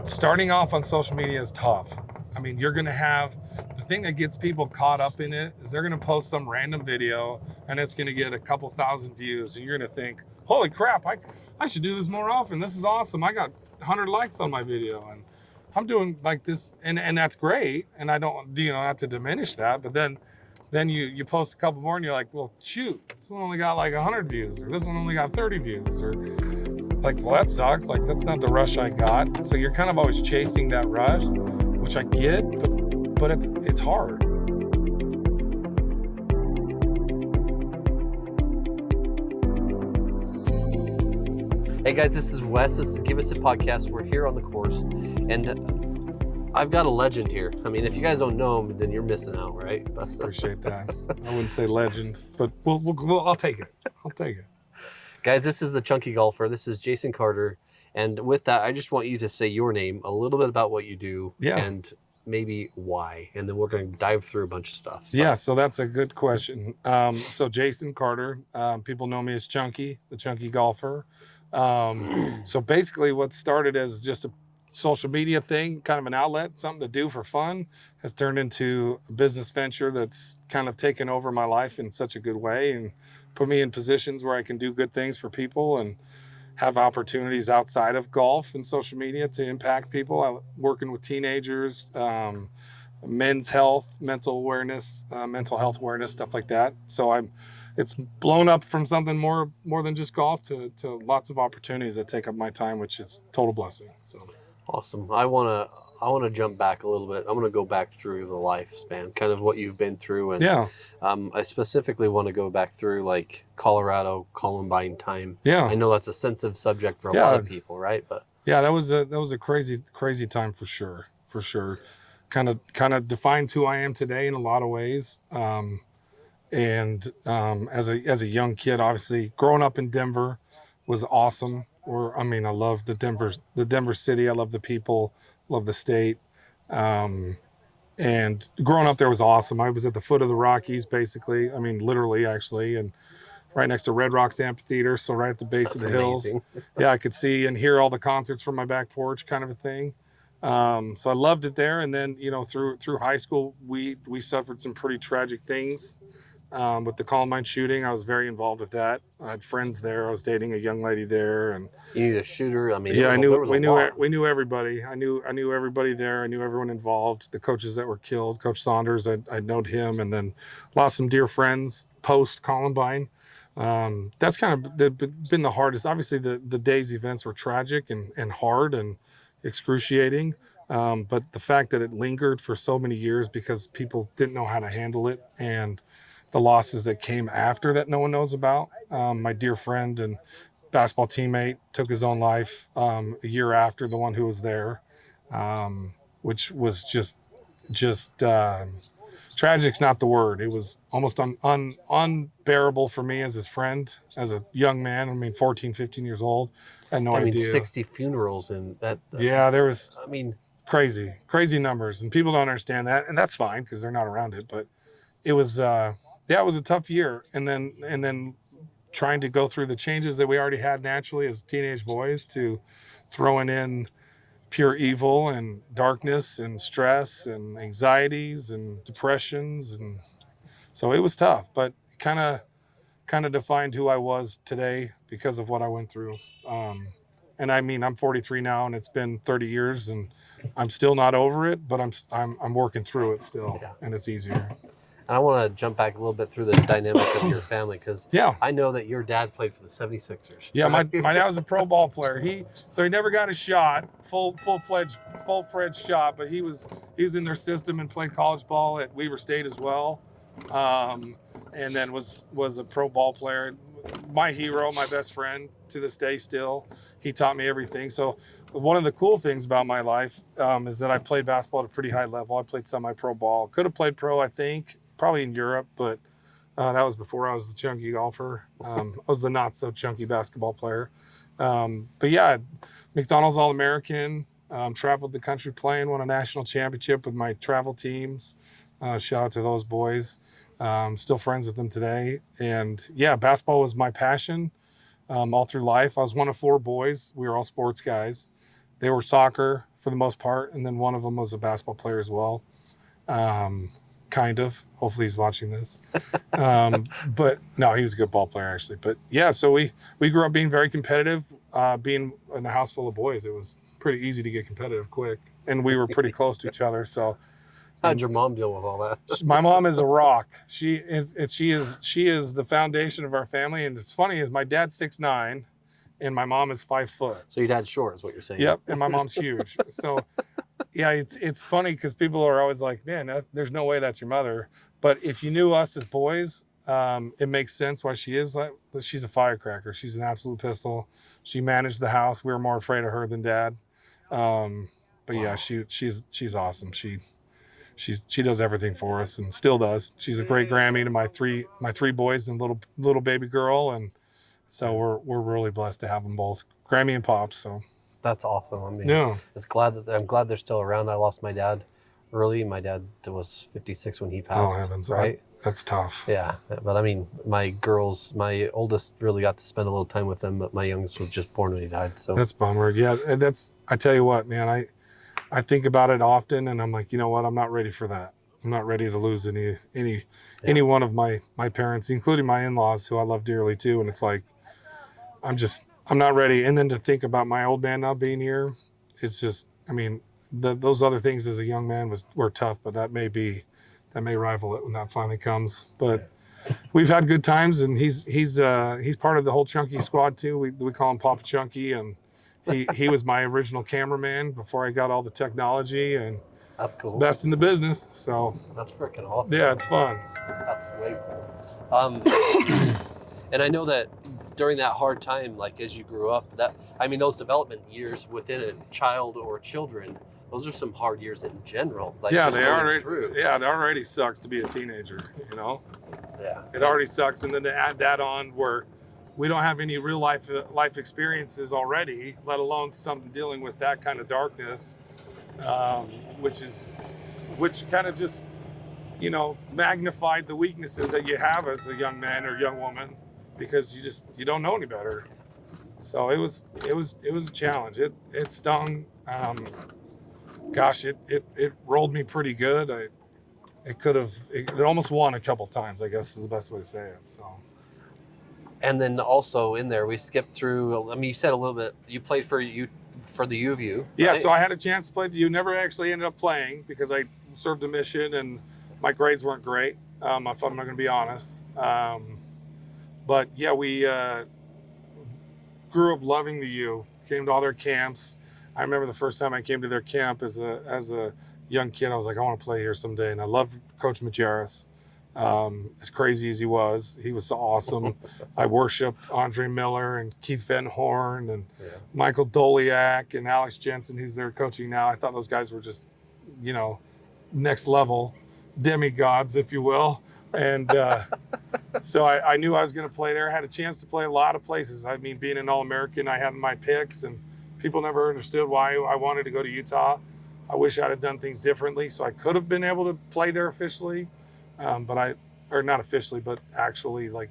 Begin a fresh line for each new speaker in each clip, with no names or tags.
Starting off on social media is tough. I mean, you're going to have the thing that gets people caught up in it is they're going to post some random video and it's going to get a couple thousand views. And you're going to think, holy crap, I should do this more often. This is awesome. I got 100 likes on my video and I'm doing like this. And that's great. And I don't, not to diminish that. But then you post a couple more and you're like, well, shoot, this one only got like 100 views or this one only got 30 views or like, well, that sucks. Like, that's not the rush I got. So you're kind of always chasing that rush, which I get, but it's hard.
Hey guys, this is Wes. This is Give Us a Podcast. We're here on the course, and I've got a legend here. I mean, if you guys don't know him, then you're missing out, right?
Appreciate that. I wouldn't say legend, but I'll take it. I'll take it.
Guys, this is the Chunky Golfer. This is Jason Carter. And with that, I just want you to say your name, a little bit about what you do, and maybe why. And then we're going to dive through a bunch of stuff.
Yeah, so that's a good question. So Jason Carter, people know me as Chunky, the Chunky Golfer. So basically what started as just a social media thing, kind of an outlet, something to do for fun, has turned into a business venture that's kind of taken over my life in such a good way and put me in positions where I can do good things for people and have opportunities outside of golf and social media to impact people. I'm working with teenagers, men's health, mental health awareness, stuff like that. So it's blown up from something more than just golf to lots of opportunities that take up my time, which is total blessing. So
awesome. I want to jump back a little bit. I'm going to go back through the lifespan, kind of what you've been through. And I specifically want to go back through like Colorado, Columbine time. Yeah. I know that's a sensitive subject for a lot of people, right? But yeah,
that was a crazy time for sure. For sure. Kind of defines who I am today in a lot of ways. And as a young kid, obviously growing up in Denver was awesome. I love the Denver city. I love the people, love the state. And growing up there was awesome. I was at the foot of the Rockies, basically. I mean, literally, actually, and right next to Red Rocks Amphitheater. So right at the base of the hills. Yeah, I could see and hear all the concerts from my back porch, kind of a thing. So I loved it there. And then, through high school, we suffered some pretty tragic things. With the Columbine shooting, I was very involved with that. I had friends there. I was dating a young lady there, and
you need a shooter. I mean,
yeah, we knew everybody. I knew everybody there. I knew everyone involved. The coaches that were killed, Coach Saunders, I known him, and then lost some dear friends post Columbine. That's kind of been the hardest. Obviously, the day's events were tragic and hard and excruciating. But the fact that it lingered for so many years because people didn't know how to handle it, and the losses that came after that no one knows about. My dear friend and basketball teammate took his own life a year after the one who was there, which was just tragic's not the word. It was almost unbearable for me as his friend, as a young man. 14, 15 years old. I had no idea.
60 funerals and that.
Yeah, there was. Crazy numbers, and people don't understand that, and that's fine because they're not around it. But it was. It was a tough year, and then trying to go through the changes that we already had naturally as teenage boys to throwing in pure evil and darkness and stress and anxieties and depressions, and so it was tough, but kind of defined who I was today because of what I went through. And I'm 43 now, and it's been 30 years, and I'm still not over it, but I'm working through it still, and it's easier.
I want to jump back a little bit through the dynamic of your family because I know that your dad played for the 76ers.
Yeah, my dad was a pro ball player. He never got a shot, full-fledged shot, but he was in their system and played college ball at Weber State as well, and then was a pro ball player. My hero, my best friend to this day still. He taught me everything. So one of the cool things about my life is that I played basketball at a pretty high level. I played semi-pro ball. Could have played pro, I think. Probably in Europe, but that was before I was the chunky golfer. I was the not so chunky basketball player. But yeah, McDonald's All-American, traveled the country playing, won a national championship with my travel teams. Shout out to those boys. Still friends with them today. And yeah, basketball was my passion all through life. I was one of four boys. We were all sports guys. They were soccer, for the most part, and then one of them was a basketball player as well. Kind of. Hopefully he's watching this. But no, he was a good ball player actually. But yeah, so we grew up being very competitive. Being in a house full of boys, it was pretty easy to get competitive quick, and we were pretty close to each other. So
how'd your mom deal with all that?
My mom is a rock. She is the foundation of our family. And it's funny is my dad's 6'9", and my mom is 5 foot.
So your dad's short, is what you're saying?
Yep, and my mom's huge. So yeah, it's funny because people are always like, man, there's no way that's your mother. But if you knew us as boys, it makes sense why she is like. She's a firecracker. She's an absolute pistol. She managed the house. We were more afraid of her than Dad. But yeah, she's awesome. She does everything for us and still does. She's a great Grammy to my three boys and little baby girl, and so we're really blessed to have them both, Grammy and Pops. So
that's awesome. I mean,
yeah,
I'm glad they're still around. I lost my dad early. My dad was 56 when he passed.
Oh heavens, right? That's tough.
Yeah, but I mean, my oldest really got to spend a little time with them, but my youngest was just born when he died. So
that's a bummer. Yeah, and I tell you what, man, I think about it often, and I'm like, you know what? I'm not ready for that. I'm not ready to lose any one of my parents, including my in-laws, who I love dearly too. And it's like, I'm not ready. And then to think about my old man not being here, it's just, I mean, those other things as a young man were tough, but that may rival it when that finally comes. But we've had good times, and he's part of the whole Chunky squad too. We call him Papa Chunky, and he was my original cameraman before I got all the technology, and
that's cool.
Best in the business. So
that's freaking awesome.
Yeah, it's fun.
That's way cool. And I know that during that hard time, like as you grew up, those development years within a child or children, those are some hard years in general. Like
yeah, it already sucks to be a teenager, you know?
Yeah.
It already sucks. And then to add that on where we don't have any real life experiences already, let alone something dealing with that kind of darkness, which kind of just, you know, magnified the weaknesses that you have as a young man or young woman, because you don't know any better. So it was a challenge. It stung. It rolled me pretty good. It almost won a couple times, I guess is the best way to say it. So.
And then also in there, we skipped through. I mean, you said a little bit. You played for the U of U. Right?
Yeah, so I had a chance to play at the U. Never actually ended up playing because I served a mission and my grades weren't great. If I'm not going to be honest. But yeah, we grew up loving the U. Came to all their camps. I remember the first time I came to their camp as a young kid. I was like, I want to play here someday. And I loved Coach Majerus. As crazy as he was so awesome. I worshipped Andre Miller and Keith Van Horn and Michael Doliak and Alex Jensen, who's there coaching now. I thought those guys were just, you know, next level demigods, if you will. And so I knew I was going to play there. I had a chance to play a lot of places. I mean, being an All-American, I had my picks, and people never understood why I wanted to go to Utah. I wish I'd have done things differently, so I could have been able to play there officially. Or not officially, but actually like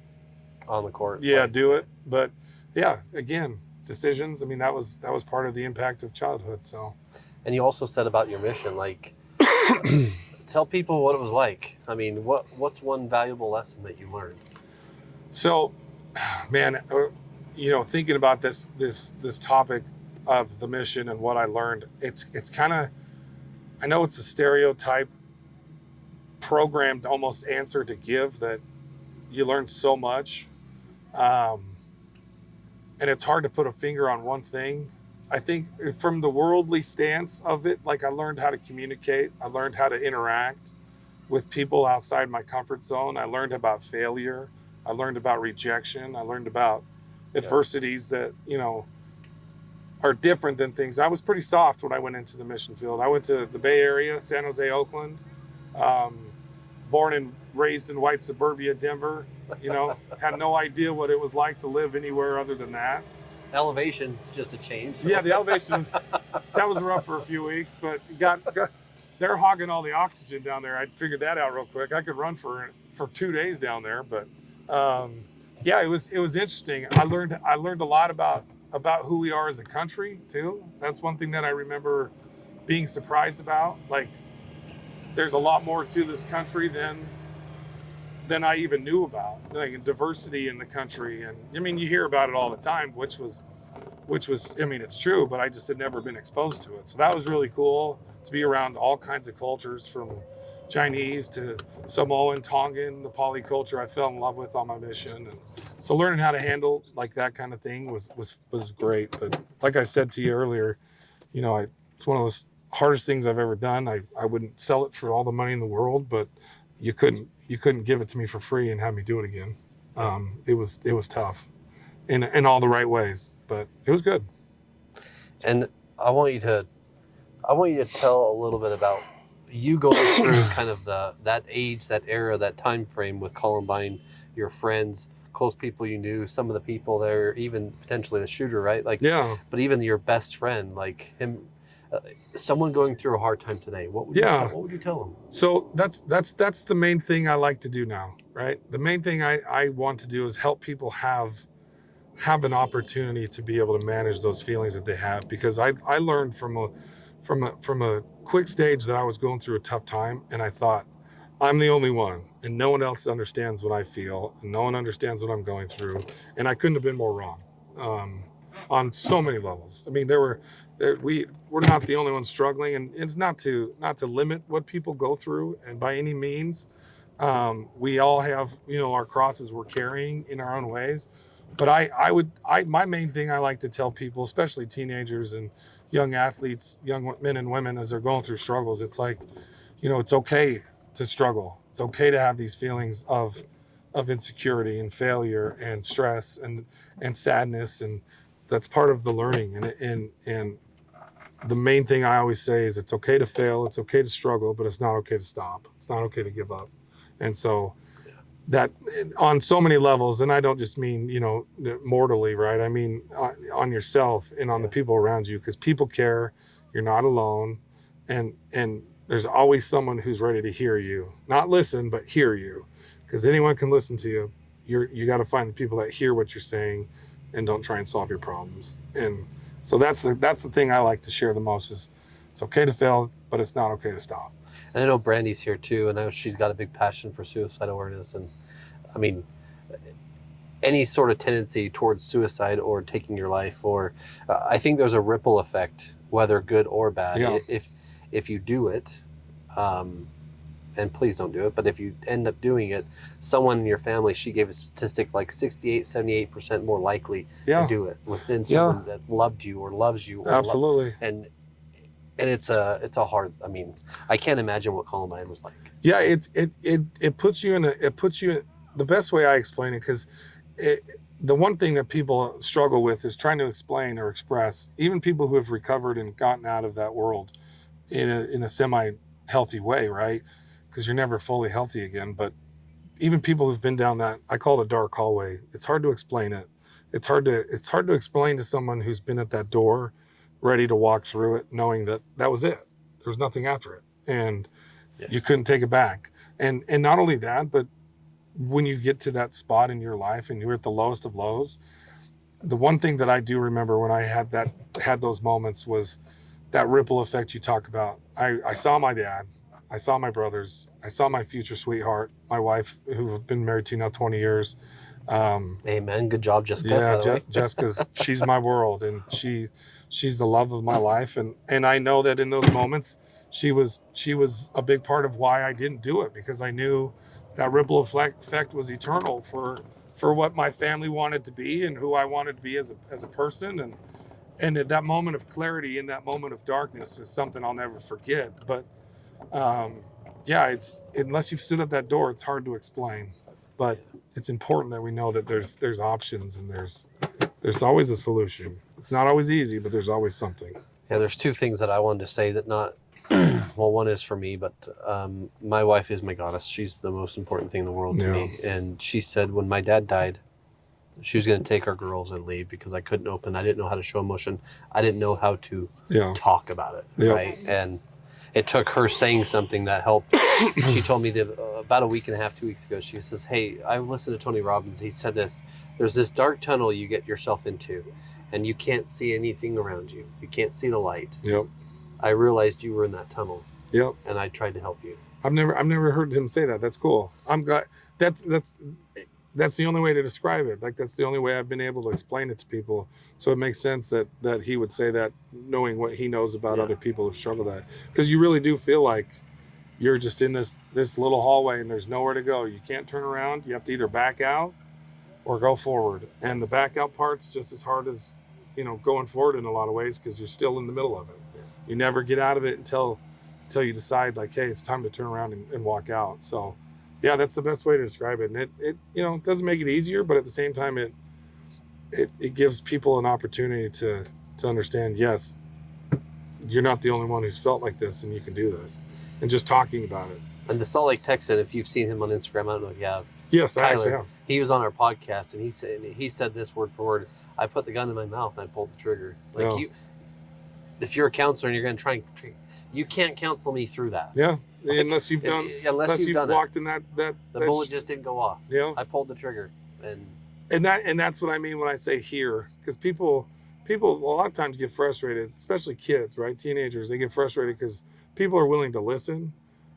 on the court.
Yeah, do it. But yeah, again, decisions. I mean, that was part of the impact of childhood. So.
And you also said about your mission, like, tell people what it was like. I mean, what's one valuable lesson that you learned? So,
man, you know, thinking about this topic of the mission and what I learned, it's kind of, I know it's a stereotype programmed almost answer to give, that you learn so much, and it's hard to put a finger on one thing. I think from the worldly stance of it, like I learned how to communicate, I learned how to interact with people outside my comfort zone. I learned about failure, I learned about rejection, I learned about adversities that, you know, are different than things. I was pretty soft when I went into the mission field. I went to the Bay Area, San Jose, Oakland, born and raised in white suburbia Denver, you know, had no idea what it was like to live anywhere other than that.
Elevation's just a change.
Yeah, the elevation, that was rough for a few weeks, but they're hogging all the oxygen down there. I figured that out real quick. I could run for 2 days down there, but yeah, it was interesting. I learned a lot about who we are as a country too. That's one thing that I remember being surprised about. Like, there's a lot more to this country than I even knew about, like diversity in the country. And I mean, you hear about it all the time, which was, I mean, it's true, but I just had never been exposed to it. So that was really cool to be around all kinds of cultures, from Chinese to Samoan, Tongan, the polyculture I fell in love with on my mission. And so learning how to handle like that kind of thing was great. But like I said to you earlier, you know, it's one of those hardest things I've ever done. I wouldn't sell it for all the money in the world, but you couldn't give it to me for free and have me do it again. It was tough in all the right ways, but it was good.
And I want you to tell a little bit about you going through kind of that age, that era, that time frame with Columbine, your friends, close people you knew, some of the people there, even potentially the shooter, right? Like, yeah. But even your best friend, like him, someone going through a hard time today, what would you tell them?
So that's the main thing I like to do now, right? The main thing I want to do is help people have an opportunity to be able to manage those feelings that they have, because I learned from a quick stage that I was going through a tough time, and I thought, I'm the only one, and no one else understands what I feel, and no one understands what I'm going through, and I couldn't have been more wrong on so many levels. I mean, we're not the only ones struggling, and it's not to limit what people go through, and by any means, we all have, you know, our crosses we're carrying in our own ways. But my main thing I like to tell people, especially teenagers and young athletes, young men and women, as they're going through struggles, it's like, you know, it's okay to struggle. It's okay to have these feelings of insecurity and failure and stress and sadness, and that's part of the learning. And the main thing I always say is, it's okay to fail, it's okay to struggle, but it's not okay to stop. It's not okay to give up. And so that on so many levels, and I don't just mean, you know, mortally, right? I mean on yourself and on the people around you, because people care. You're not alone, and there's always someone who's ready to hear you, not listen, but hear you, because anyone can listen to you. You got to find the people that hear what you're saying and don't try and solve your problems. And so that's the thing I like to share the most is, it's okay to fail, but it's not okay to stop.
And I know Brandy's here too, and I know she's got a big passion for suicide awareness. And I mean, any sort of tendency towards suicide or taking your life, or I think there's a ripple effect, whether good or bad. Yeah. If you do it, and please don't do it, but if you end up doing it, someone in your family, she gave a statistic like 78% more likely to do it within someone that loved you or loves you. Or
absolutely.
And it's a hard, I mean, I can't imagine what Columbine was like.
Yeah, it puts you in the best way I explain it, because the one thing that people struggle with is trying to explain or express, even people who have recovered and gotten out of that world in a semi-healthy way, right? Because you're never fully healthy again. But even people who've been down that, I call it a dark hallway. It's hard to explain it. It's hard to explain to someone who's been at that door, ready to walk through it, knowing that was it. There was nothing after it, and you couldn't take it back. And not only that, but when you get to that spot in your life and you're at the lowest of lows, the one thing that I do remember when I had those moments was that ripple effect you talk about. I saw my dad, I saw my brothers, I saw my future sweetheart, my wife, who I've been married to now 20 years.
Amen. Good job, Jessica.
Yeah, Jessica's, she's my world, and she's the love of my life. And I know that in those moments, she was a big part of why I didn't do it, because I knew that ripple effect was eternal for what my family wanted to be and who I wanted to be as a person. And at that moment of clarity, in that moment of darkness, is something I'll never forget. But it's, unless you've stood at that door, it's hard to explain. But it's important that we know that there's options, and there's always a solution. It's not always easy, but there's always something.
Yeah, there's two things that I wanted to say that not, well, one is for me, but my wife is my goddess. She's the most important thing in the world to me. And she said when my dad died, she was going to take our girls and leave, because I couldn't I didn't know how to show emotion. I didn't know how to talk about it, right? And it took her saying something that helped. She told me that about a week and a half, 2 weeks ago, she says, hey, I listened to Tony Robbins. He said this, there's this dark tunnel you get yourself into, and you can't see anything around you. You can't see the light.
Yep.
I realized you were in that tunnel.
Yep.
And I tried to help you.
I've never heard him say that. That's cool. I'm glad. That's the only way to describe it. Like, that's the only way I've been able to explain it to people. So it makes sense that he would say that, knowing what he knows about other people who've struggled with that. Because you really do feel like you're just in this little hallway and there's nowhere to go. You can't turn around. You have to either back out or go forward. And the back out part's just as hard as, going forward in a lot of ways, because you're still in the middle of it. You never get out of it until you decide, like, hey, it's time to turn around and walk out. So yeah, that's the best way to describe it. And it doesn't make it easier, but at the same time, it gives people an opportunity to understand, yes, you're not the only one who's felt like this, and you can do this. And just talking about it.
And the Salt Lake Texan, if you've seen him on Instagram, I don't know if you have.
Yes, I
Tyler,
actually have.
He was on our podcast, and he said this word for word. I put the gun in my mouth and I pulled the trigger. Like, if you're a counselor and you're going to try and you can't counsel me through that.
Yeah, like, unless you've walked in that
the bullet just didn't go off.
Yeah,
I pulled the trigger,
and that's what I mean when I say hear, because people a lot of times get frustrated, especially kids, right? Teenagers, they get frustrated because people are willing to listen,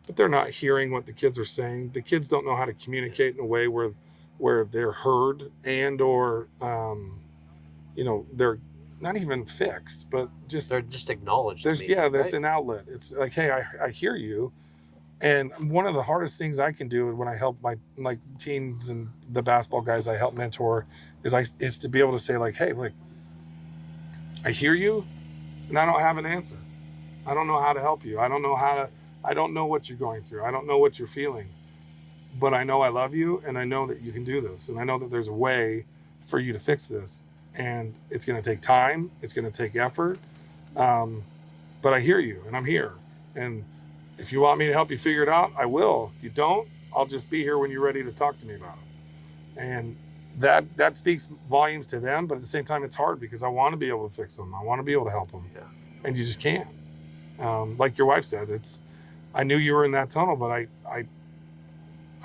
but they're not hearing what the kids are saying. The kids don't know how to communicate in a way where they're heard or they're not even fixed, but
they're just acknowledged.
There's an outlet. It's like, hey, I hear you. And one of the hardest things I can do when I help my teens and the basketball guys I help mentor is to be able to say, like, hey, look, I hear you, and I don't have an answer. I don't know how to help you. I don't know what you're going through. I don't know what you're feeling, but I know I love you, and I know that you can do this, and I know that there's a way for you to fix this. And it's going to take time. It's going to take effort. But I hear you, and I'm here. And if you want me to help you figure it out, I will. If you don't, I'll just be here when you're ready to talk to me about it. And that speaks volumes to them. But at the same time, it's hard because I want to be able to fix them. I want to be able to help them.
Yeah.
And you just can't. Like your wife said, I knew you were in that tunnel, but I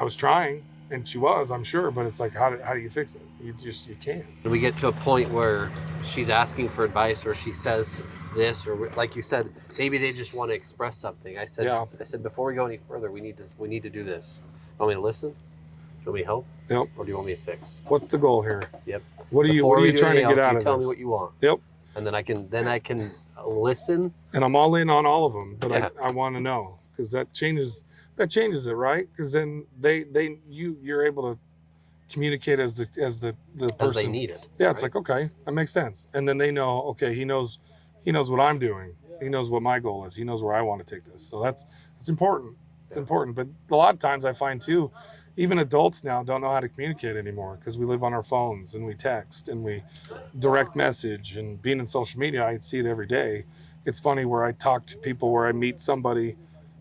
was trying. And she was, I'm sure, but it's like, how do you fix it? You can't.
We get to a point where she's asking for advice, or she says this, or like you said, maybe they just want to express something. I said, before we go any further, we need to do this. You want me to listen? Do you want me to help?
Yep.
Or do you want me to fix?
What's the goal here?
Yep.
What are you trying to get out of this?
Tell me what you want.
Yep.
And then I can listen.
And I'm all in on all of them, but I want to know, because that changes it, right? Because then you're able to communicate as the person
as they need it.
Yeah, it's like, okay, that makes sense. And then they know, okay, he knows what I'm doing. He knows what my goal is. He knows where I want to take this. So it's important. It's important. But a lot of times I find too, even adults now don't know how to communicate anymore, because we live on our phones and we text and we direct message, and being in social media, I see it every day. It's funny where I talk to people, where I meet somebody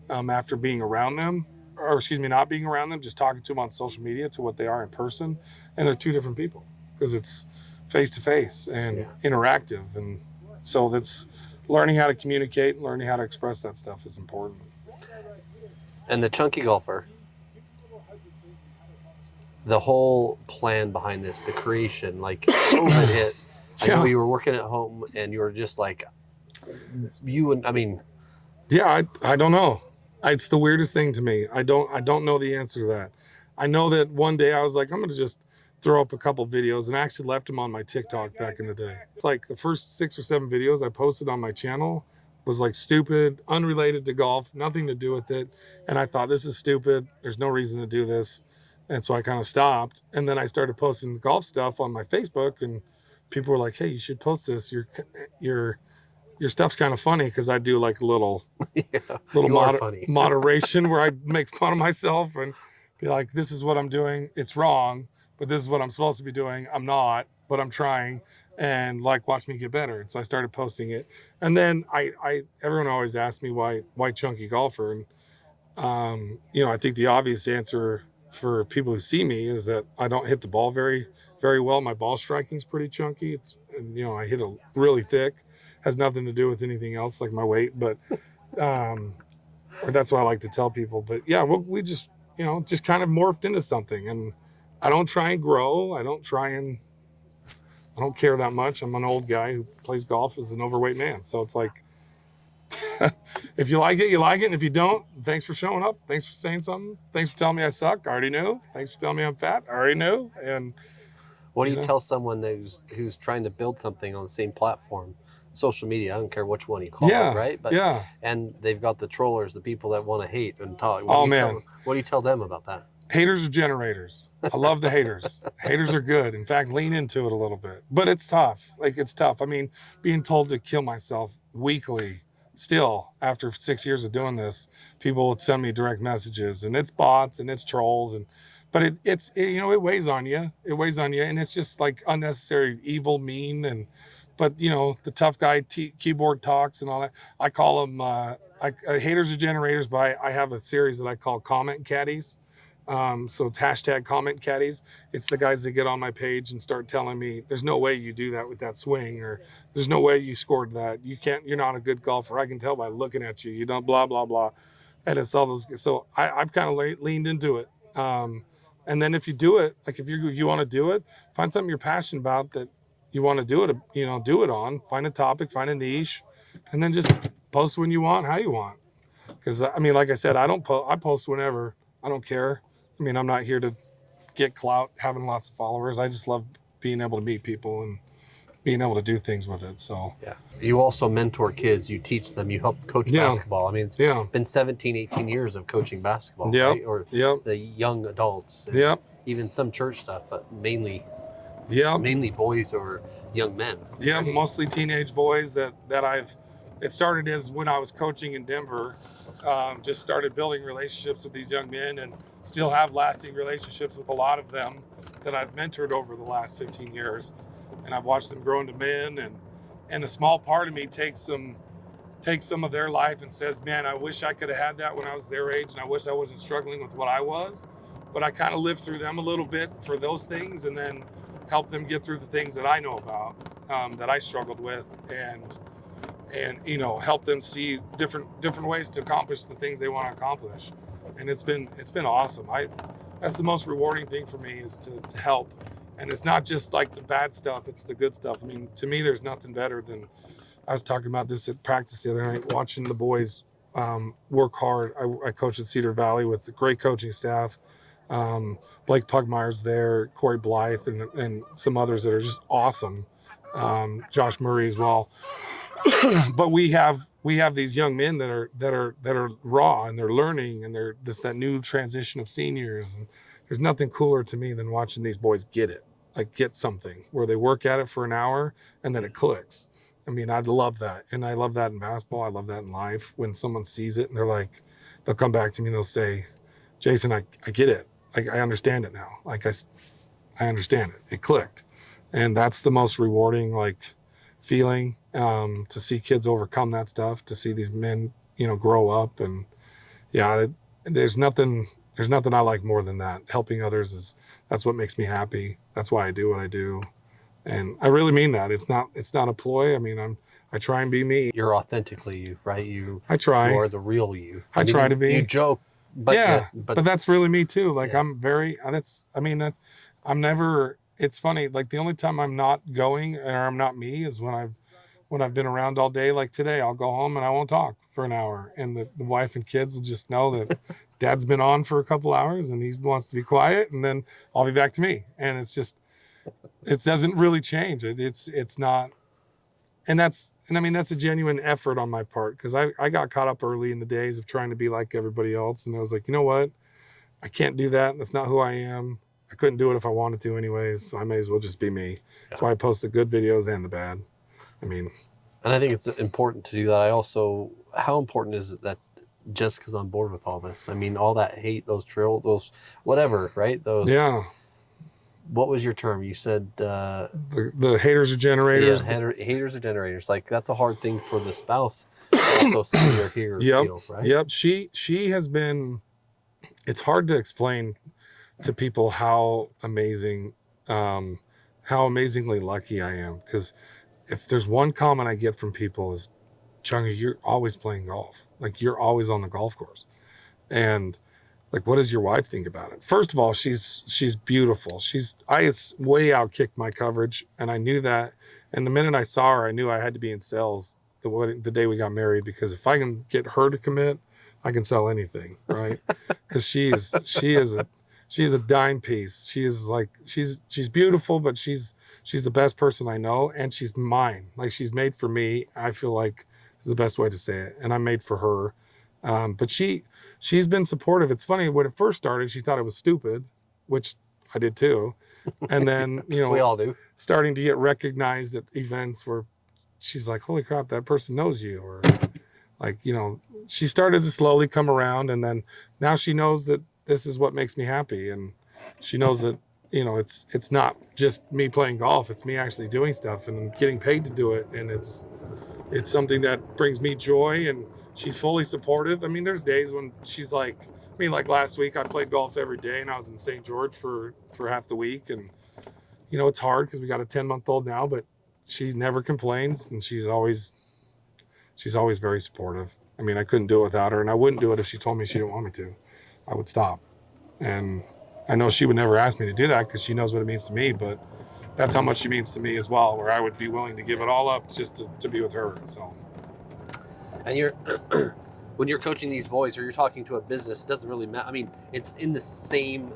after being around them, or not being around them, just talking to them on social media to what they are in person. And they're two different people, because it's face to face and interactive. And so that's learning how to communicate and learning how to express that stuff is important.
And the chunky golfer, the whole plan behind this, the creation, like COVID hit. I know you were working at home and you were just like,
Yeah, I don't know. It's the weirdest thing to me. I don't know the answer to that. I know that one day I was like, I'm going to just throw up a couple videos, and I actually left them on my TikTok back in the day. It's like the first 6 or 7 videos I posted on my channel was like stupid, unrelated to golf, nothing to do with it. And I thought, this is stupid. There's no reason to do this. And so I kind of stopped. And then I started posting the golf stuff on my Facebook, and people were like, hey, you should post this. Your stuff's kind of funny, because I do like a little moderation where I make fun of myself and be like, this is what I'm doing. It's wrong, but this is what I'm supposed to be doing. I'm not, but I'm trying, and like, watch me get better. And so I started posting it. And then everyone always asks me why chunky golfer. And, I think the obvious answer for people who see me is that I don't hit the ball very, very well. My ball striking is pretty chunky. I hit it really thick. Has nothing to do with anything else, like my weight, but or that's what I like to tell people. But yeah, we just just kind of morphed into something, and I don't try and grow. I don't care that much. I'm an old guy who plays golf as an overweight man, so it's like If you like it, you like it. And if you don't, thanks for showing up. Thanks for saying something. Thanks for telling me I suck. I already knew. Thanks for telling me I'm fat. I already knew. And
what do you tell someone who's trying to build something on the same platform, social media? I don't care which one you call it, right? But and they've got the trollers, the people that want to hate and talk. What do you tell them about that?
Haters are generators. I love the haters. Haters are good. In fact, lean into it a little bit. But it's tough. Like, it's tough. I mean, being told to kill myself weekly, still, after 6 years of doing this, people would send me direct messages, and it's bots and it's trolls, but it weighs on you. It weighs on you, and it's just like unnecessary, evil, mean, but the tough guy keyboard talks and all that. I call them haters are generators, but I have a series that I call comment caddies. So it's hashtag comment caddies. It's the guys that get on my page and start telling me there's no way you do that with that swing, or there's no way you scored that. You're not a good golfer. I can tell by looking at you. You don't blah, blah, blah. And it's all those. So I've kind of leaned into it. And then if you do it, like if you want to do it, find something you're passionate about that you want to do it, do it on, find a topic, find a niche, and then just post when you want, how you want. Because I mean, like I said, I post whenever. I don't care. I mean, I'm not here to get clout, having lots of followers. I just love being able to meet people and being able to do things with it. So
yeah, you also mentor kids. You teach them. You help coach basketball. I mean, it's been 17, 18 years of coaching basketball, right? Or the young adults. Even some church stuff, but mainly boys or young men.
Yeah, right? Mostly teenage boys that it started as when I was coaching in Denver. Just started building relationships with these young men, and still have lasting relationships with a lot of them that I've mentored over the last 15 years. And I've watched them grow into men, and a small part of me takes some of their life and says, man, I wish I could have had that when I was their age, and I wish I wasn't struggling with what I was. But I kind of lived through them a little bit for those things, and then help them get through the things that I know about, that I struggled with, and help them see different ways to accomplish the things they want to accomplish. And it's been awesome. That's the most rewarding thing for me, is to help. And it's not just like the bad stuff, it's the good stuff. I mean, to me, there's nothing better than, I was talking about this at practice the other night, watching the boys work hard. I coach at Cedar Valley with a great coaching staff. Blake Pugmire's there, Corey Blythe, and some others that are just awesome. Josh Murray as well. But we have these young men that are raw, and they're learning, and they're that new transition of seniors. And there's nothing cooler to me than watching these boys get something where they work at it for an hour and then it clicks. I mean, I love that. And I love that in basketball. I love that in life, when someone sees it and they'll come back to me and they'll say, Jason, I get it. I understand it now. I understand it. It clicked. And that's the most rewarding, feeling, to see kids overcome that stuff, to see these men, grow up. And there's nothing I like more than that. Helping others that's what makes me happy. That's why I do what I do. And I really mean that. It's not a ploy. I mean, I try and be me.
You're authentically you, right?
I try.
You are the real you.
I try to be.
You joke, but
but that's really me too. I'm never, it's funny. The only time I'm not going, or I'm not me, is when I've been around all day. Like today, I'll go home and I won't talk for an hour, and the wife and kids will just know that Dad's been on for a couple hours and he wants to be quiet, and then I'll be back to me. And it's just, it doesn't really change. It's not, and that's a genuine effort on my part, because I got caught up early in the days of trying to be like everybody else, and I was like, you know what, I can't do that. That's not who I am. I couldn't do it if I wanted to anyways, so I may as well just be me. That's why I post the good videos and the bad. And
I think it's important to do that. How important is it that Jessica's on board with all this? I mean, all that hate, those whatever, right? What was your term? You said
the haters are generators.
Yeah, haters are generators. That's a hard thing for the spouse to also see or hear or feel, right?
Yep. She has been. It's hard to explain to people how amazingly lucky I am, because if there's one comment I get from people is, Chunga, you're always playing golf. You're always on the golf course. And what does your wife think about it? First of all, she's beautiful. It's way outkicked my coverage, and I knew that. And the minute I saw her, I knew I had to be in sales the day we got married, because if I can get her to commit, I can sell anything, right? Because she's a dime piece. She is like, she's beautiful, but she's the best person I know, and she's mine. Like, she's made for me. I feel like is the best way to say it, and I'm made for her. But she's been supportive. It's funny, when it first started, she thought it was stupid, which I did too. And then,
we all do.
Starting to get recognized at events where she's like, holy crap, that person knows you. Or like, she started to slowly come around, and then now she knows that this is what makes me happy. And she knows that, it's not just me playing golf, it's me actually doing stuff and getting paid to do it. And it's something that brings me joy, and she's fully supportive. I mean, there's days when she's like, like last week, I played golf every day, and I was in St. George for half the week. And, it's hard because we got a 10-month-old now, but she never complains, and she's always very supportive. I mean, I couldn't do it without her, and I wouldn't do it if she told me she didn't want me to. I would stop. And I know she would never ask me to do that because she knows what it means to me, but that's how much she means to me as well, where I would be willing to give it all up just to be with her. So.
And when you're coaching these boys, or you're talking to a business, it doesn't really matter. I mean, it's in the same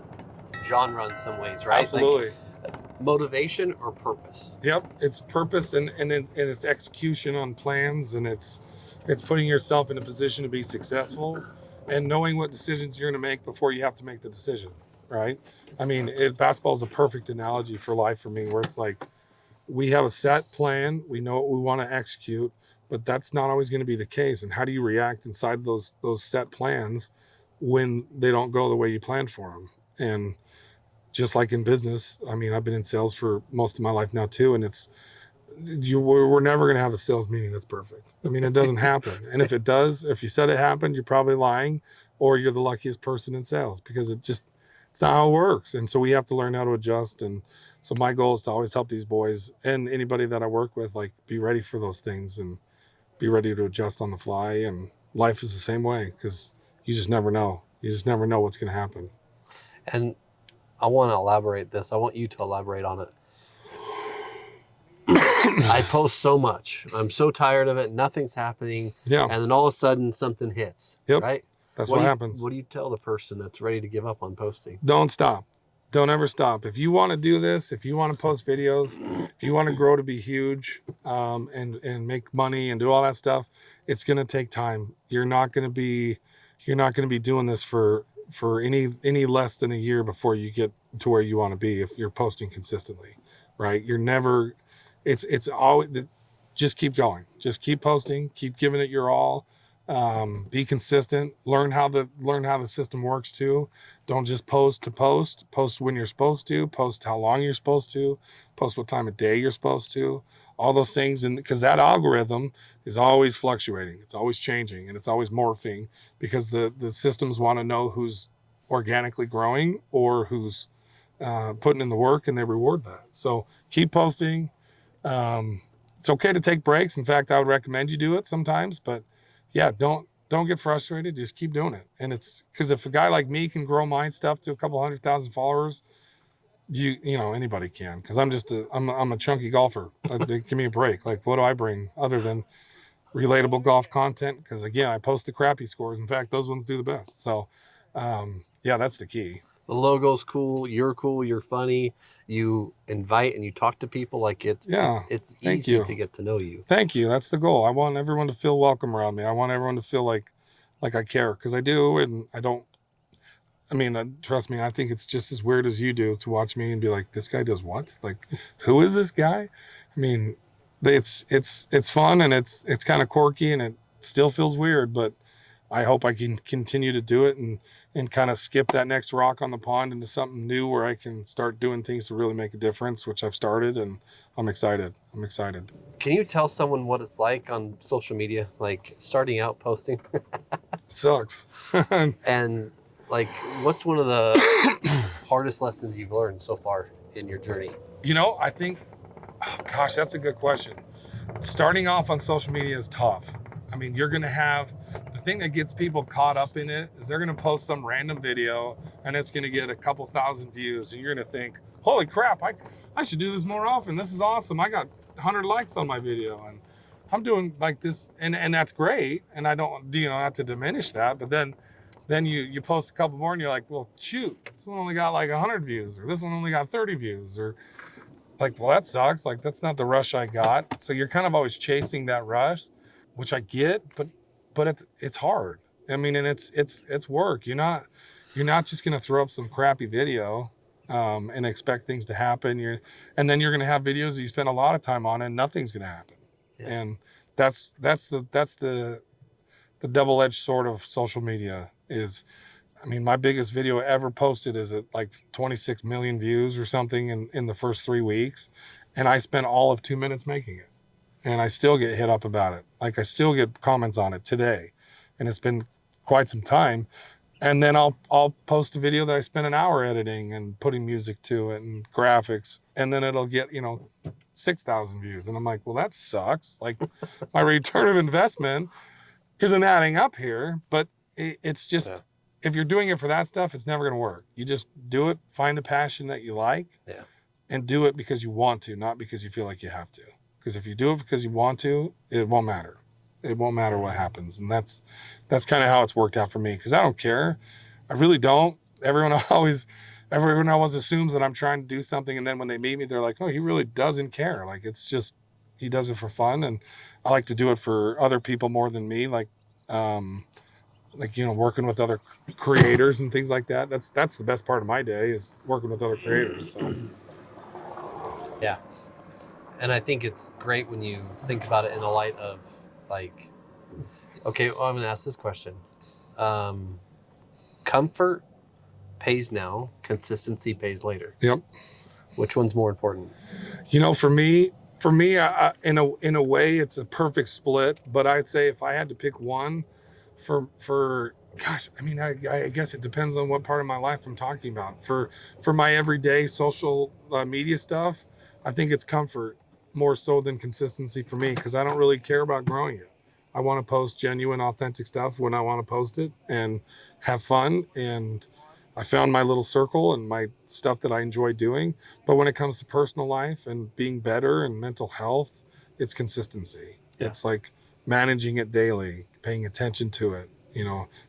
genre in some ways, right?
Absolutely.
Like, motivation or purpose?
Yep, it's purpose and it's execution on plans, and it's putting yourself in a position to be successful, and knowing what decisions you're going to make before you have to make the decision, right? I mean, basketball is a perfect analogy for life for me, where it's like, we have a set plan, we know what we want to execute, but that's not always going to be the case. And how do you react inside those set plans when they don't go the way you planned for them? And just like in business, I mean, I've been in sales for most of my life now too, and we're never going to have a sales meeting that's perfect. I mean, it doesn't happen. And if it does, if you said it happened, you're probably lying, or you're the luckiest person in sales, because it's not how it works. And so we have to learn how to adjust. And so my goal is to always help these boys and anybody that I work with, like, be ready for those things and be ready to adjust on the fly. And life is the same way, because you just never know. You just never know what's going to happen.
And I want to elaborate this. I want you to elaborate on it. I post so much. I'm so tired of it. Nothing's happening.
Yeah.
And then all of a sudden something hits.
Yep.
Right?
That's what happens.
What do you tell the person that's ready to give up on posting?
Don't stop. Don't ever stop. If you want to do this, if you want to post videos, if you want to grow to be huge, and make money and do all that stuff, it's going to take time. You're not going to be doing this for any less than a year before you get to where you want to be, if you're posting consistently, right? You're never, it's always, just keep going, just keep posting, keep giving it your all. Be consistent, learn how the system works too. Don't just post to post when you're supposed to, post how long you're supposed to, post what time of day you're supposed to, all those things. And because that algorithm is always fluctuating, it's always changing, and it's always morphing, because the systems want to know who's organically growing or who's putting in the work, and they reward that. So keep posting. It's okay to take breaks. In fact, I would recommend you do it sometimes, but yeah, don't get frustrated. Just keep doing it. And it's because if a guy like me can grow my stuff to a couple 100,000 followers, anybody can. Because I'm a chunky golfer. Give me a break. Like, what do I bring other than relatable golf content? Because again, I post the crappy scores. In fact, those ones do the best. So, yeah, that's the key.
The logo's cool. You're cool. You're funny. You invite and you talk to people. Like, it's easy to get to know you.
Thank you. That's the goal. I want everyone to feel welcome around me. I want everyone to feel like I care, because I do. And I don't, I mean, trust me, I think it's just as weird as you do to watch me and be like, this guy does what? Like, who is this guy? I mean, it's fun, and it's kind of quirky, and it still feels weird, but I hope I can continue to do it and kind of skip that next rock on the pond into something new where I can start doing things to really make a difference, which I've started, and I'm excited.
Can you tell someone what it's like on social media, like starting out posting?
Sucks.
And like, what's one of the hardest lessons you've learned so far in your journey?
I think, oh gosh, that's a good question. Starting off on social media is tough. I mean, you're going to have, the thing that gets people caught up in it is they're going to post some random video, and it's going to get a couple thousand views, and you're going to think, holy crap, I should do this more often. This is awesome. I got 100 likes on my video. And I'm doing like this, and that's great. And I don't, not to diminish that, but then you post a couple more and you're like, well, shoot, this one only got like 100 views, or this one only got 30 views, or like, well, that sucks. Like, that's not the rush I got. So you're kind of always chasing that rush, which I get, but it's hard. I mean, and it's work. You're not just gonna throw up some crappy video and expect things to happen. And then you're gonna have videos that you spend a lot of time on and nothing's gonna happen. Yeah. And that's the double-edged sword of social media is, I mean, my biggest video ever posted is at like 26 million views or something in the first 3 weeks. And I spent all of 2 minutes making it. And I still get hit up about it. Like, I still get comments on it today. And it's been quite some time. And then I'll post a video that I spent an hour editing and putting music to it and graphics. And then it'll get, 6,000 views. And I'm like, well, that sucks. Like, my return of investment isn't adding up here. But it's just, if you're doing it for that stuff, it's never going to work. You just do it, find a passion that you like, and do it because you want to, not because you feel like you have to. Because if you do it because you want to, it won't matter. It won't matter what happens. And that's kind of how it's worked out for me, because I don't care. I really don't. Everyone always assumes that I'm trying to do something, and then when they meet me, they're like, oh, he really doesn't care. Like, it's just, he does it for fun, and I like to do it for other people more than me, like working with other creators and things like that. That's the best part of my day, is working with other creators. So
yeah. And I think it's great when you think about it in the light of, like, okay, well, I'm going to ask this question. Comfort pays now, consistency pays later.
Yep. Which
one's more important?
For me, in a way, it's a perfect split. But I'd say if I had to pick one, for gosh, I mean, I guess it depends on what part of my life I'm talking about. For my everyday social media stuff, I think it's comfort more so than consistency for me, because I don't really care about growing it. I want to post genuine, authentic stuff when I want to post it and have fun. And I found my little circle and my stuff that I enjoy doing. But when it comes to personal life and being better and mental health, it's consistency. Yeah. It's like managing it daily, paying attention to it,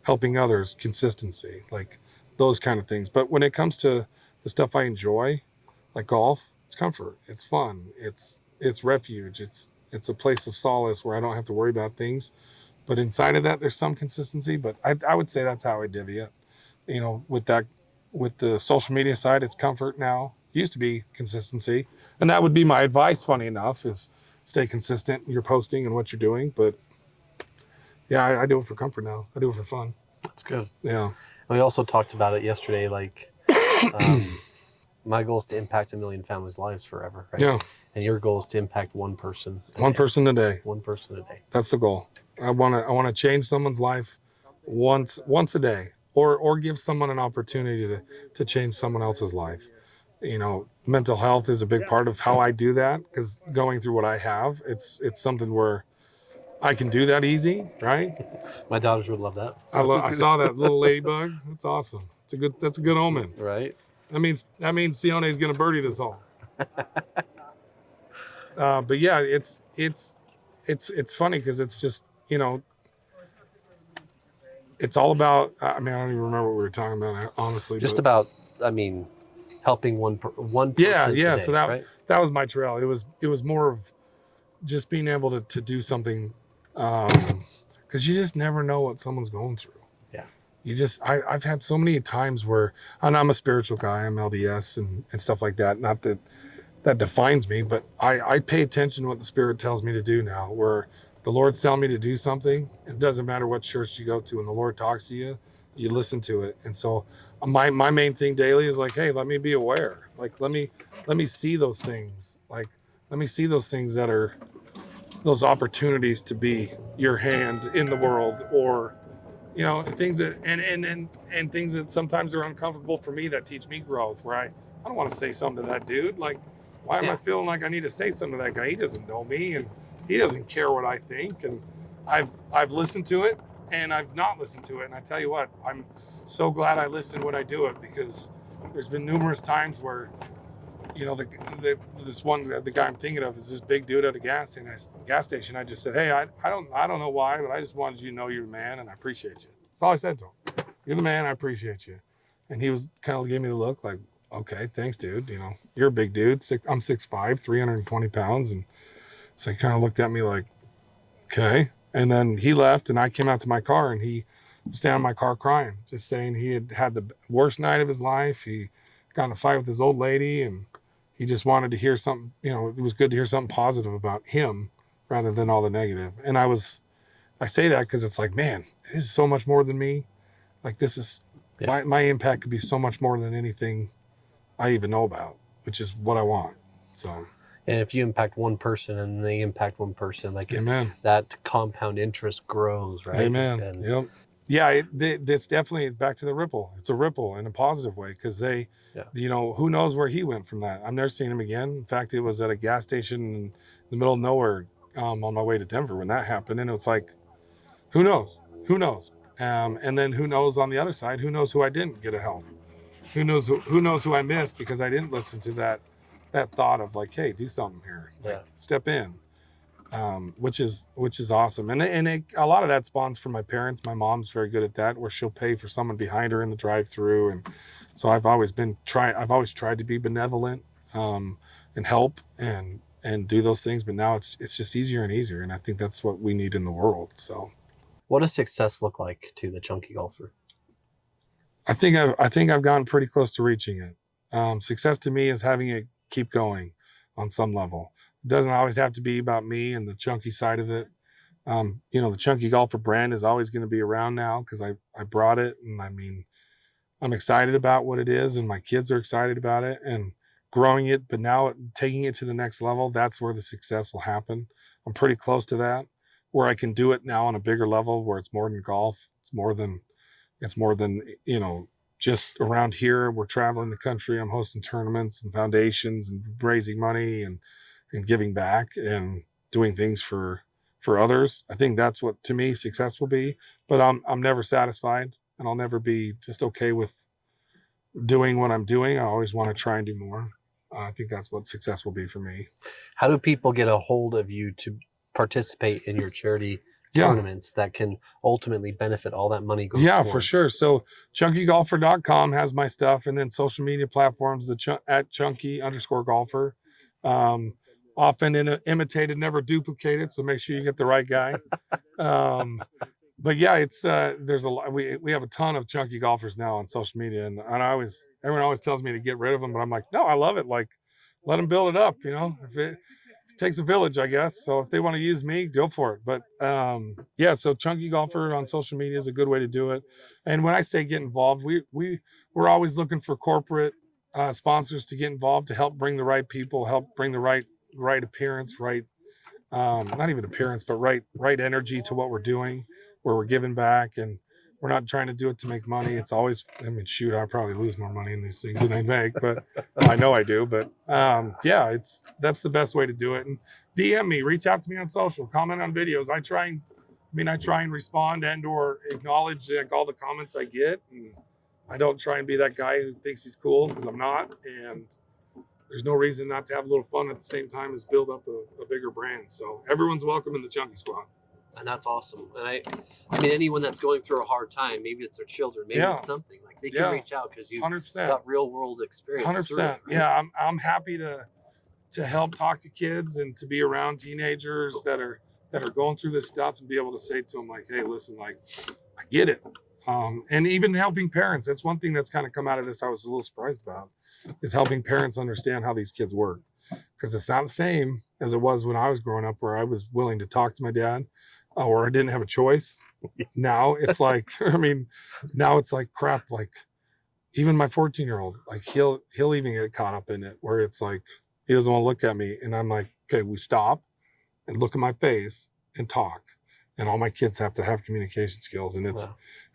helping others, consistency, like those kind of things. But when it comes to the stuff I enjoy, like golf, it's comfort, it's fun, it's refuge, it's a place of solace where I don't have to worry about things. But inside of that, there's some consistency. But I would say that's how I divvy it. With the social media side, it's comfort now. It used to be consistency. And that would be my advice, funny enough, is stay consistent in your posting and what you're doing. But yeah, I do it for comfort now. I do it for fun.
That's good.
Yeah.
And we also talked about it yesterday, like, my goal is to impact 1 million families' lives forever, right?
Yeah.
And your goal is to impact one person a day.
One person a day.
One person a day.
That's the goal. I want to change someone's life once a day, or give someone an opportunity to change someone else's life. Mental health is a big part of how I do that, because going through what I have, it's something where I can do that easy, right?
My daughters would love that.
I saw that little ladybug. That's awesome. That's a good omen.
Right.
That means Sione's gonna birdie this hole. But yeah, it's funny because it's just, it's all about, I don't even remember what we were talking about, honestly.
Just about, helping one person.
Yeah.
Day,
So that was my trail. It was more of just being able to do something, because you just never know what someone's going through. Yeah. I've had so many times where, and I'm a spiritual guy, I'm LDS and stuff like that. Not that defines me, but I pay attention to what the Spirit tells me to do now, where the Lord's telling me to do something. It doesn't matter what church you go to, and the Lord talks to you, you listen to it. And so my main thing daily is like, hey, let me be aware. Like, let me see those things. Like, let me see those things that are those opportunities to be your hand in the world, or, things that, and things that sometimes are uncomfortable for me that teach me growth, where I don't want to say something to that dude. Like, why am I feeling like I need to say something to that guy? He doesn't know me, and he doesn't care what I think. And I've listened to it, and I've not listened to it. And I tell you what, I'm so glad I listen when I do it, because there's been numerous times where, you know, the guy I'm thinking of is this big dude at a gas station. I just said, hey, I don't know why, but I just wanted you to know you're the man and I appreciate you. That's all I said to him. You're the man, I appreciate you. And he was kind of gave me the look like, okay, thanks, dude. You know, you're a big dude. I'm 6'5", 320 pounds. And so he kind of looked at me like, okay. And then he left and I came out to my car and he was standing in my car crying, just saying he had the worst night of his life. He got in a fight with his old lady and he just wanted to hear something, you know, it was good to hear something positive about him rather than all the negative. And I say that because it's like, man, this is so much more than me. Like this is, my impact could be so much more than anything I even know about, which is what I want. So.
And if you impact one person and they impact one person, like
Amen.
That compound interest grows, right?
Amen.
And,
yep. Yeah, it's definitely back to the ripple. It's a ripple in a positive way because you know, who knows where he went from that. I've never seen him again. In fact, it was at a gas station in the middle of nowhere on my way to Denver when that happened. And it's like, who knows? Who knows? And then who knows on the other side? Who knows who I didn't get to help? Who knows who I missed because I didn't listen to that thought of like, hey, do something here. Like, step in. Which is awesome. And a lot of that spawns from my parents. My mom's very good at that, where she'll pay for someone behind her in the drive-through. And so I've always tried to be benevolent, and help and do those things. But now it's just easier and easier. And I think that's what we need in the world. So
what does success look like to the chunky golfer?
I think I've gotten pretty close to reaching it. Success to me is having it keep going on some level. It doesn't always have to be about me and the chunky side of it. You know, the Chunky Golfer brand is always going to be around now because I brought it. And I mean, I'm excited about what it is and my kids are excited about it and growing it. But now taking it to the next level, that's where the success will happen. I'm pretty close to that, where I can do it now on a bigger level where it's more than golf. It's more than, you know, just around here. We're traveling the country. I'm hosting tournaments and foundations and raising money and giving back and doing things for others. I think that's what to me success will be, but I'm never satisfied and I'll never be just okay with doing what I'm doing. I always want to try and do more. I think that's what success will be for me.
How do people get a hold of you to participate in your charity tournaments that can ultimately benefit all that money goes towards?
For sure. So chunkygolfer.com has my stuff, and then social media platforms, at chunky_golfer. Often imitated, never duplicated. So make sure you get the right guy. But yeah, it's there's a lot. We have a ton of chunky golfers now on social media, and everyone always tells me to get rid of them, but I'm like, no, I love it. Like, let them build it up. You know, if it takes a village, I guess. So if they want to use me, go for it. But so Chunky Golfer on social media is a good way to do it. And when I say get involved, we're always looking for corporate sponsors to get involved to help bring the right people, help bring the right appearance, not even appearance, but right energy to what we're doing, where we're giving back, and we're not trying to do it to make money. It's always, I mean, shoot, I probably lose more money in these things than I make, but I know I do. But that's the best way to do it. And DM me, reach out to me on social, comment on videos. I try and respond and or acknowledge like all the comments I get. And I don't try and be that guy who thinks he's cool, because I'm not. And there's no reason not to have a little fun at the same time as build up a bigger brand. So everyone's welcome in the Chunky Squad.
And that's awesome. And I mean, anyone that's going through a hard time, maybe it's their children, maybe it's something, like they can reach out because you've
100%.
got real world experience.
100%.
Right?
Yeah, I'm happy to help talk to kids and to be around teenagers that are going through this stuff and be able to say to them like, hey, listen, like, I get it. And even helping parents. That's one thing that's kind of come out of this I was a little surprised about, is helping parents understand how these kids work. Because it's not the same as it was when I was growing up, where I was willing to talk to my dad, or I didn't have a choice. Now it's like, I mean, now it's like crap. Like even my 14-year-old, like he'll even get caught up in it, where it's like, he doesn't want to look at me. And I'm like, okay, we stop and look at my face and talk. And all my kids have to have communication skills. And it's,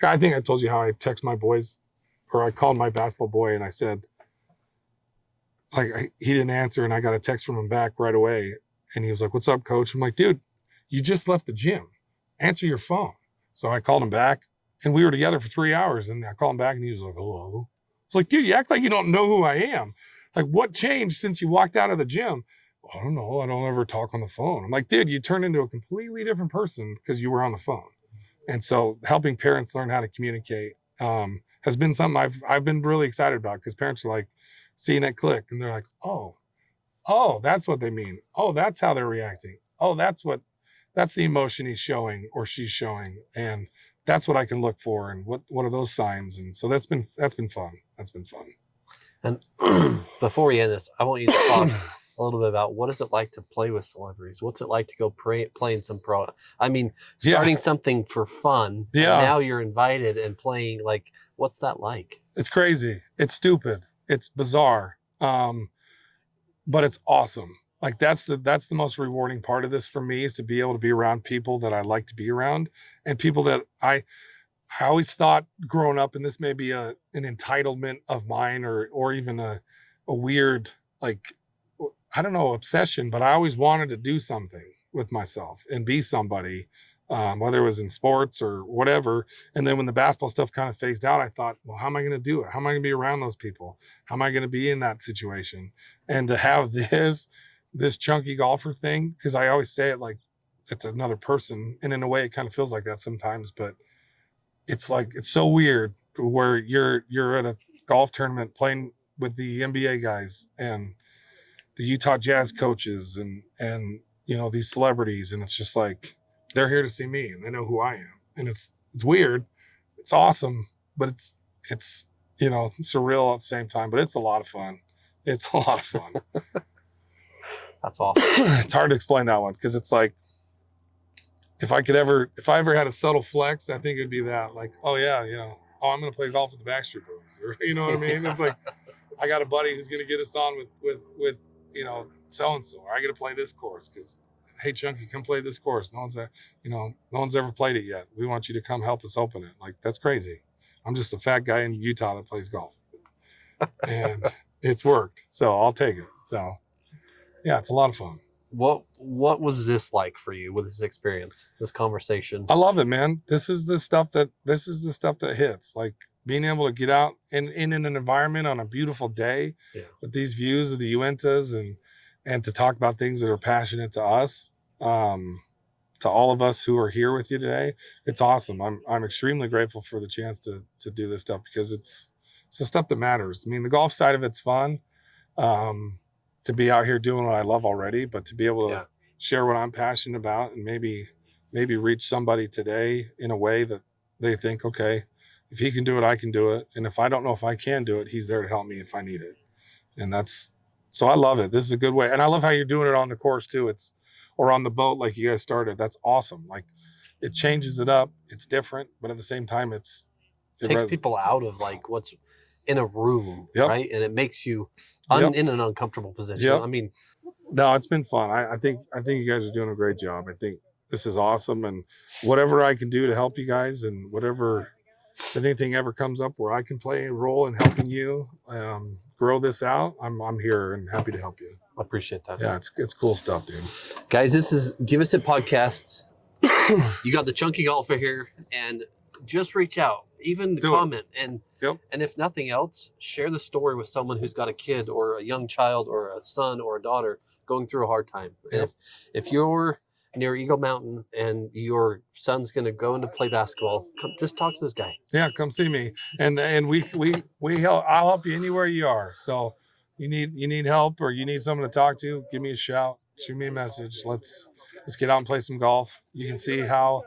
I think I told you how I text my boys, or I called my basketball boy and I said, like, he didn't answer, and I got a text from him back right away. And he was like, what's up, coach? I'm like, dude, you just left the gym. Answer your phone. So I called him back, and we were together for 3 hours. And I called him back, and he was like, hello. It's like, dude, you act like you don't know who I am. Like, what changed since you walked out of the gym? I don't know. I don't ever talk on the phone. I'm like, dude, you turned into a completely different person because you were on the phone. And so helping parents learn how to communicate has been something I've been really excited about, because parents are like seeing it click and they're like, oh, that's what they mean. Oh, that's how they're reacting. Oh, that's the emotion he's showing or she's showing. And that's what I can look for. And what are those signs? And so that's been fun. That's been fun.
And before we end this, I want you to talk a little bit about what is it like to play with celebrities? What's it like to go play in some pro? I mean, starting something for fun. Yeah. And now you're invited and playing. Like, what's that like?
It's crazy. It's stupid. It's bizarre. But it's awesome. Like, that's the most rewarding part of this for me, is to be able to be around people that I like to be around, and people that I always thought growing up, and this may be an entitlement of mine, or even a weird, like, I don't know, obsession, but I always wanted to do something with myself and be somebody, whether it was in sports or whatever. And then when the basketball stuff kind of phased out, I thought, well, how am I going to do it? How am I going to be around those people? How am I going to be in that situation? And to have this chunky golfer thing, because I always say it like it's another person, and in a way it kind of feels like that sometimes, but it's like, it's so weird where you're at a golf tournament playing with the NBA guys and the Utah Jazz coaches and you know, these celebrities, and it's just like they're here to see me and they know who I am. And it's weird. It's awesome, but it's you know, surreal at the same time, but it's a lot of fun. It's a lot of fun.
That's awesome.
It's hard to explain that one, because it's like, if I ever had a subtle flex, I think it'd be that, like, oh yeah, you know, oh, I'm going to play golf with the Backstreet Boys, or, you know what I mean? It's like, I got a buddy who's going to get us on with, you know, so-and-so, or I got to play this course because, hey, Chunky, come play this course. No one's ever played it yet. We want you to come help us open it. Like, that's crazy. I'm just a fat guy in Utah that plays golf, and it's worked. So I'll take it. So yeah, it's a lot of fun.
What was this like for you with this experience, this conversation?
I love it, man. This is the stuff that hits. Like, being able to get out in an environment on a beautiful day, with these views of the Uintas, and to talk about things that are passionate to us, to all of us who are here with you today. It's awesome. I'm extremely grateful for the chance to do this stuff, because it's the stuff that matters. I mean, the golf side of it's fun. To be out here doing what I love already, but to be able to share what I'm passionate about, and maybe reach somebody today in a way that they think, okay, if he can do it, I can do it. And if I don't know if I can do it, he's there to help me if I need it. And so I love it. This is a good way. And I love how you're doing it on the course too. Or on the boat, like you guys started. That's awesome. Like, it changes it up. It's different, but at the same time, it
takes people out of like what's in a room, right? And it makes you in an uncomfortable position. I mean,
no, it's been fun. I think you guys are doing a great job. I think this is awesome, and whatever I can do to help you guys, and if anything ever comes up where I can play a role in helping you grow this out, I'm here and happy to help you.
I appreciate that.
Yeah, it's cool stuff, dude.
Guys, this is Give Us a Podcast. You got the Chunky Golfer here, and just reach out, even comment, and if nothing else, share the story with someone who's got a kid or a young child or a son or a daughter going through a hard time. And if you're near Eagle Mountain and your son's going to go into play basketball, just talk to this guy. Yeah, come see me, and we help. I'll help you anywhere you are. So you need help, or you need someone to talk to, give me a shout, shoot me a message. Let's get out and play some golf. You can see how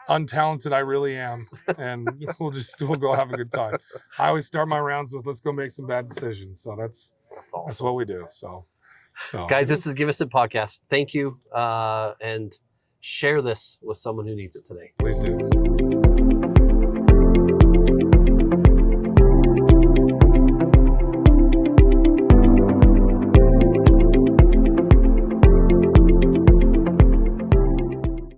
untalented I really am, and we'll go have a good time. I always start my rounds with, let's go make some bad decisions. So that's awesome. That's what we do. So guys, this is Give Us a Podcast. Thank you, and share this with someone who needs it today.
Please do.